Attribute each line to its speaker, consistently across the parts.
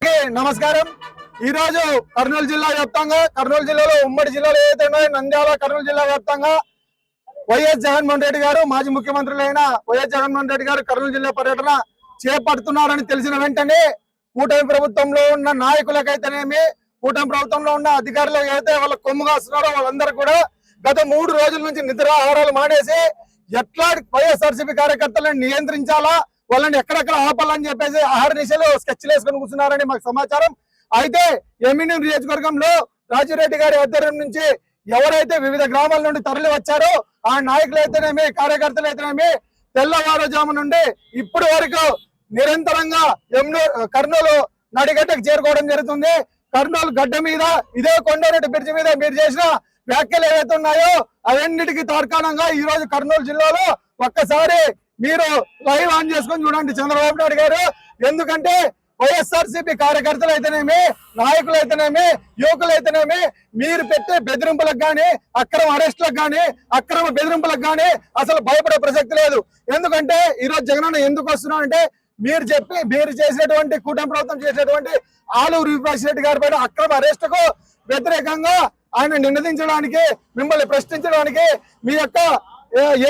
Speaker 1: నమస్కారం. ఈ రోజు కర్నూలు జిల్లా వ్యాప్తంగా కర్నూలు జిల్లాలో ఉమ్మడి జిల్లాలో ఏదైతే ఉన్నాయో నంద్యాల కర్నూలు జిల్లా వ్యాప్తంగా వైఎస్ జగన్మోహన్ రెడ్డి గారు మాజీ ముఖ్యమంత్రులైన వైఎస్ జగన్మోహన్ రెడ్డి గారు కర్నూలు జిల్లా పర్యటన చేపడుతున్నారని తెలిసిన వెంటనే కూటమి ప్రభుత్వంలో ఉన్న నాయకులకైతేనేమి కూటమి ప్రభుత్వంలో ఉన్న అధికారులు ఏదైతే వాళ్ళ కొమ్ము కాస్తున్నారో వాళ్ళందరూ కూడా గత 3 రోజుల నుంచి నిద్రాహారాలు మానేసి ఎట్లా వైఎస్ఆర్సీపీ కార్యకర్తలను నియంత్రించాలా, వాళ్ళని ఎక్కడెక్కడ ఆపాలని చెప్పేసి ఆహార నిశలు స్కెచ్లు వేసుకొని కూర్చున్నారని మాకు సమాచారం. అయితే ఎమ్మిని నియోజకవర్గంలో రాజిరెడ్డి గారి ఆధ్వర్యం నుంచి ఎవరైతే వివిధ గ్రామాల నుండి తరలి వచ్చారో ఆ నాయకులు అయితేనేమి కార్యకర్తలు అయితేనేమి తెల్లవారుజాము నుండి ఇప్పటి వరకు నిరంతరంగా కర్నూలు నడిగడ్డకు చేరుకోవడం జరుగుతుంది. కర్నూలు గడ్డ మీద ఇదే కొండారెడ్డి బ్రిడ్జి మీద మీరు చేసిన వ్యాఖ్యలు ఏవైతే ఉన్నాయో అవన్నిటికీ తార్కాణంగా ఈ రోజు కర్నూలు జిల్లాలో ఒక్కసారి మీరు లైవ్ ఆన్ చేసుకొని చూడండి చంద్రబాబు నాయుడు గారు. ఎందుకంటే వైఎస్ఆర్సీపీ కార్యకర్తలు అయితేనేమి నాయకులు అయితేనేమి యువకులు అయితేనేమి మీరు పెట్టే బెదిరింపులకు కానీ అక్రమ అరెస్టులకు కానీ అక్రమ బెదిరింపులకు కానీ అసలు భయపడే ప్రసక్తి లేదు. ఎందుకంటే ఈరోజు జగనన్న ఎందుకు వస్తున్నారంటే మీరు చేసినటువంటి కూటమి ప్రభుత్వం చేసినటువంటి ఆలూరు విప్రాష్ రెడ్డి గారి పైన అక్రమ అరెస్టుకు వ్యతిరేకంగా ఆయన నినదించడానికి మిమ్మల్ని ప్రశ్నించడానికి మీ యొక్క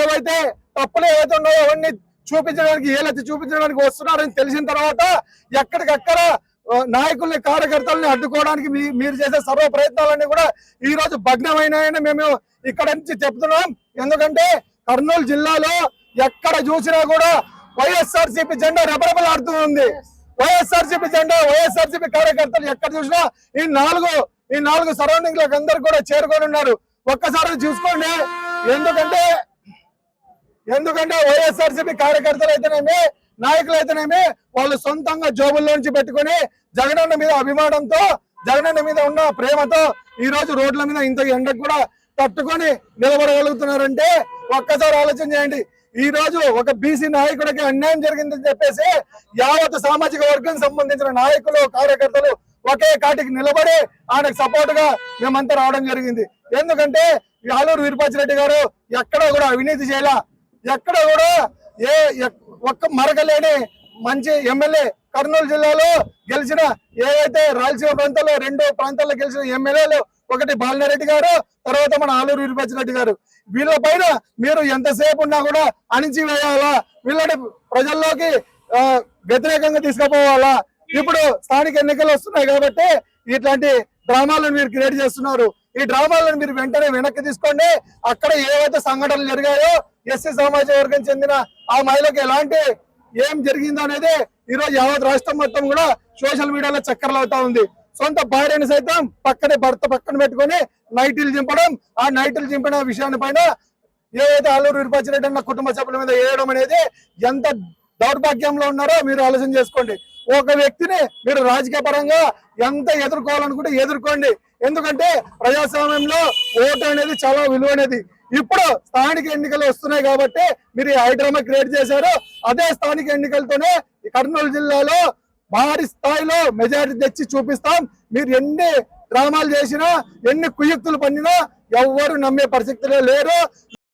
Speaker 1: ఏవైతే తప్పులు ఏవైతే ఉన్నాయో అవన్నీ చూపించడానికి ఏలెత్తి చూపించడానికి వస్తున్నారని తెలిసిన తర్వాత ఎక్కడికక్కడ నాయకుల్ని కార్యకర్తల్ని అడ్డుకోవడానికి మీరు చేసే సర్వ ప్రయత్నాలన్నీ కూడా ఈ రోజు భగ్నమైనాయని మేము ఇక్కడ నుంచి చెప్తున్నాం. ఎందుకంటే కర్నూలు జిల్లాలో ఎక్కడ చూసినా కూడా వైఎస్ఆర్సీపీ జెండా రెపరెపలాడుతూ ఉంది. వైఎస్ఆర్సీపీ జెండా వైఎస్ఆర్సీపీ కార్యకర్తలు ఎక్కడ చూసినా ఈ నాలుగు సరౌండింగ్ లకు అందరు కూడా చేరుకొని ఉన్నారు. ఒక్కసారి చూసుకోండి. ఎందుకంటే వైఎస్ఆర్సీపీ కార్యకర్తలు అయితేనేమి నాయకులు అయితేనేమి వాళ్ళు సొంతంగా జోబుల్లోంచి పెట్టుకుని జగనన్న మీద అభిమానంతో జగనన్న మీద ఉన్న ప్రేమతో ఈ రోజు రోడ్ల మీద ఇంత ఎండకు కూడా తట్టుకొని నిలబడగలుగుతున్నారంటే ఒక్కసారి ఆలోచన చేయండి. ఈ రోజు ఒక బీసీ నాయకుడికి అన్యాయం జరిగిందని చెప్పేసి యావత్ సామాజిక వర్గానికి సంబంధించిన నాయకులు కార్యకర్తలు ఒకే కాటికి నిలబడి ఆయనకు సపోర్ట్ గా మేమంతా రావడం జరిగింది. ఎందుకంటే ఆలూరు వీరపాచిరెడ్డి గారు ఎక్కడ కూడా అవినీతి చేయాల, ఎక్కడ కూడా ఒక్క మరకలేని మంచి ఎమ్మెల్యే కర్నూలు జిల్లాలో గెలిచిన ఏవైతే రాయలసీమ ప్రాంతాల్లో 2 ప్రాంతాల్లో గెలిచిన ఎమ్మెల్యేలు ఒకటి బాలినారెడ్డి గారు, తర్వాత మన ఆలూరు వీరపాచిరెడ్డి గారు. వీళ్ళ పైన మీరు ఎంతసేపు ఉన్నా కూడా అణిచివేయాలా, వీళ్ళని ప్రజల్లోకి వ్యతిరేకంగా తీసుకుపోవాలా. ఇప్పుడు స్థానిక ఎన్నికలు వస్తున్నాయి కాబట్టి ఇట్లాంటి డ్రామాలను మీరు క్రియేట్ చేస్తున్నారు. ఈ డ్రామాలను మీరు వెంటనే వెనక్కి తీసుకోండి. అక్కడ ఏవైతే సంఘటనలు జరిగాయో ఎస్సీ సామాజిక వర్గం చెందిన ఆ మహిళకి ఎలాంటి ఏం జరిగిందో అనేది ఈ రోజు యావత్ రాష్ట్రం మొత్తం కూడా సోషల్ మీడియాలో చక్కర్లు అవుతా ఉంది. సొంత భార్యను సైతం భర్త పక్కన పెట్టుకొని నైటీలు చింపడం, ఆ నైటీలు చింపిన విషయాన్ని పైన ఏవైతే ఆలూరు వీరపాచిరెడ్డి అన్న కుటుంబ సభ్యుల మీద వేయడం అనేది ఎంత దౌర్భాగ్యంలో ఉన్నారో మీరు ఆలోచన చేసుకోండి. ఒక వ్యక్తిని మీరు రాజకీయ పరంగా ఎంత ఎదుర్కోవాలనుకుంటే ఎదుర్కోండి. ఎందుకంటే ప్రజాస్వామ్యంలో ఓటు అనేది చాలా విలువైనది. ఇప్పుడు స్థానిక ఎన్నికలు వస్తున్నాయి కాబట్టి మీరు హైడ్రామా క్రియేట్ చేశారు. అదే స్థానిక ఎన్నికలతోనే కర్నూలు జిల్లాలో భారీ స్థాయిలో మెజారిటీ తెచ్చి చూపిస్తాం. మీరు ఎన్ని డ్రామాలు చేసినా ఎన్ని కుయుక్తులు పన్నినా ఎవ్వరు నమ్మే పరిస్థితులే లేరు.